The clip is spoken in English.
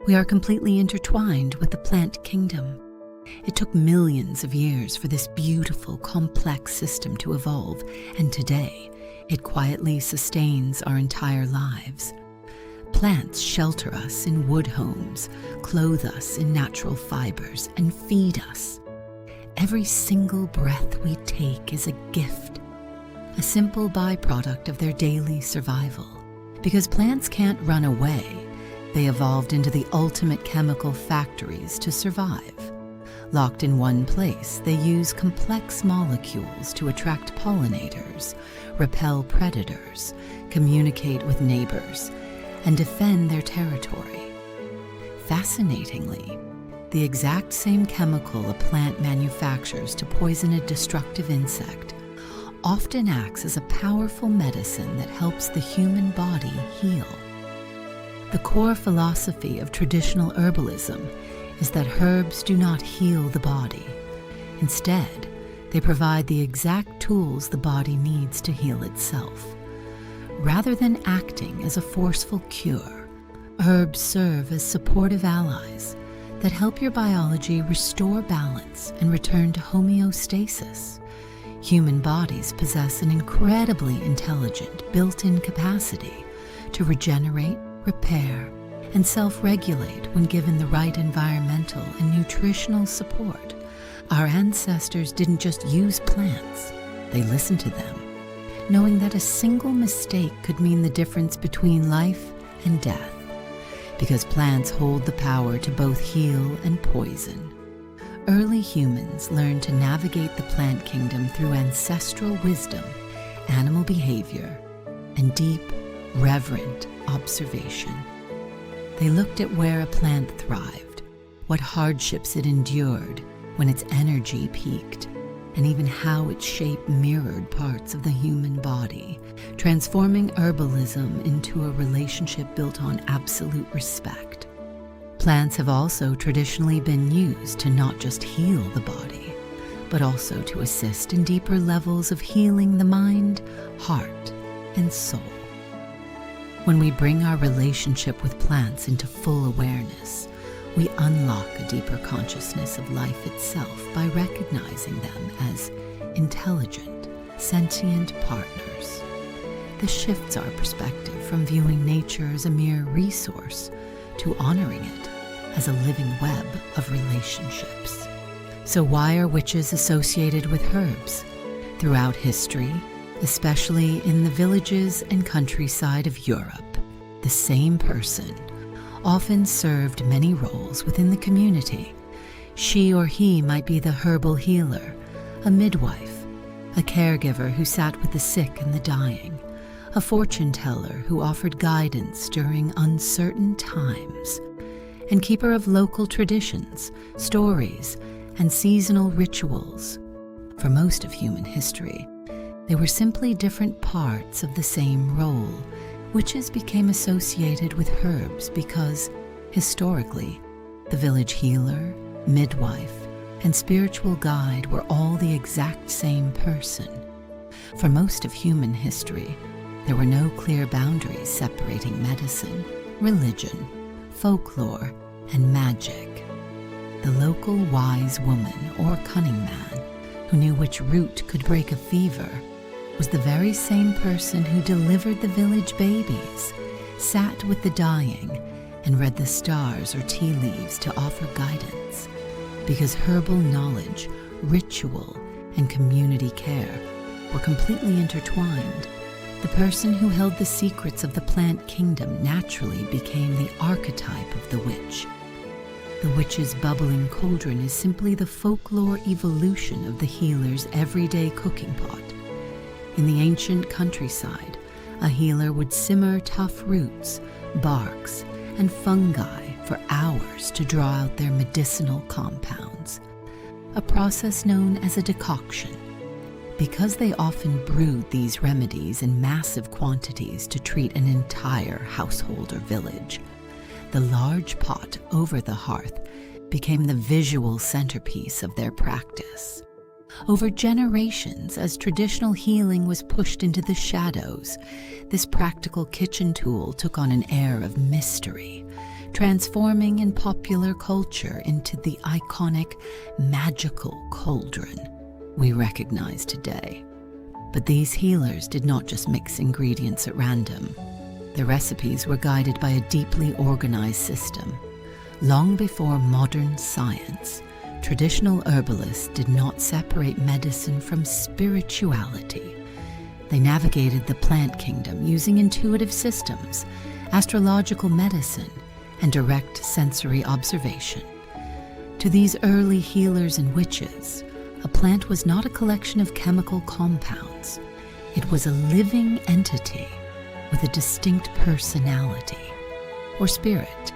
We are completely intertwined with the plant kingdom. It took millions of years for this beautiful, complex system to evolve, and today, it quietly sustains our entire lives. Plants shelter us in wood homes, clothe us in natural fibers, and feed us. Every single breath we take is a gift, a simple byproduct of their daily survival. Because plants can't run away, they evolved into the ultimate chemical factories to survive. Locked in one place, they use complex molecules to attract pollinators, repel predators, communicate with neighbors, and defend their territory. Fascinatingly, the exact same chemical a plant manufactures to poison a destructive insect often acts as a powerful medicine that helps the human body heal. The core philosophy of traditional herbalism is that herbs do not heal the body. Instead, they provide the exact tools the body needs to heal itself. Rather than acting as a forceful cure, herbs serve as supportive allies that help your biology restore balance and return to homeostasis. Human bodies possess an incredibly intelligent built-in capacity to regenerate, repair, and self-regulate when given the right environmental and nutritional support. Our ancestors didn't just use plants, they listened to them, knowing that a single mistake could mean the difference between life and death, because plants hold the power to both heal and poison. Early humans learned to navigate the plant kingdom through ancestral wisdom, animal behavior, and deep, reverent observation. They looked at where a plant thrived, what hardships it endured when its energy peaked, and even how its shape mirrored parts of the human body, transforming herbalism into a relationship built on absolute respect. Plants have also traditionally been used to not just heal the body, but also to assist in deeper levels of healing the mind, heart, and soul. When we bring our relationship with plants into full awareness, we unlock a deeper consciousness of life itself by recognizing them as intelligent, sentient partners. This shifts our perspective from viewing nature as a mere resource to honoring it as a living web of relationships. So why are witches associated with herbs? Throughout history, especially in the villages and countryside of Europe, the same person often served many roles within the community. She or he might be the herbal healer, a midwife, a caregiver who sat with the sick and the dying, a fortune teller who offered guidance during uncertain times, and keeper of local traditions, stories, and seasonal rituals. For most of human history, they were simply different parts of the same role. Witches became associated with herbs because, historically, the village healer, midwife, and spiritual guide were all the exact same person. For most of human history, there were no clear boundaries separating medicine, religion, folklore, and magic. The local wise woman or cunning man who knew which root could break a fever was the very same person who delivered the village babies, sat with the dying, and read the stars or tea leaves to offer guidance. Because herbal knowledge, ritual, and community care were completely intertwined, the person who held the secrets of the plant kingdom naturally became the archetype of the witch. The witch's bubbling cauldron is simply the folklore evolution of the healer's everyday cooking pot. In the ancient countryside, a healer would simmer tough roots, barks, and fungi for hours to draw out their medicinal compounds, a process known as a decoction. Because they often brewed these remedies in massive quantities to treat an entire household or village, the large pot over the hearth became the visual centerpiece of their practice. Over generations, as traditional healing was pushed into the shadows, this practical kitchen tool took on an air of mystery, transforming in popular culture into the iconic magical cauldron we recognize today. But these healers did not just mix ingredients at random. Their recipes were guided by a deeply organized system. Long before modern science, traditional herbalists did not separate medicine from spirituality. They navigated the plant kingdom using intuitive systems, astrological medicine, and direct sensory observation. To these early healers and witches, a plant was not a collection of chemical compounds. It was a living entity with a distinct personality, or spirit.